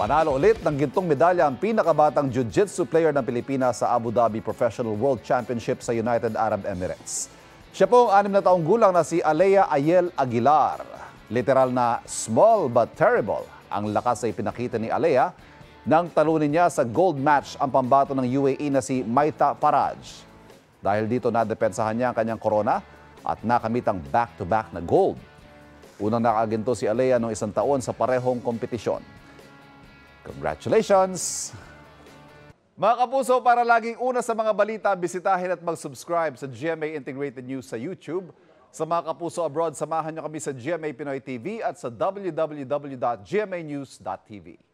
Panalo ulit ng gintong medalya ang pinakabatang jiu-jitsu player ng Pilipinas sa Abu Dhabi Professional World Championship sa United Arab Emirates. Siya po ang 6 na taong gulang na si Alea Ayel Aguilar. Literal na small but terrible ang lakas ay pinakita ni Alea nang talunin niya sa gold match ang pambato ng UAE na si Maita Faraj. Dahil dito nadepensahan niya ang kanyang corona at nakamit ang back-to-back na gold. Unang nakaginto si Alea noong 1 taon sa parehong kompetisyon. Congratulations! Mga kapuso, para laging una sa mga balita, bisitahin at mag-subscribe sa GMA Integrated News sa YouTube. Sa mga kapuso abroad, samahan niyo kami sa GMA Pinoy TV at sa www.gmanews.tv.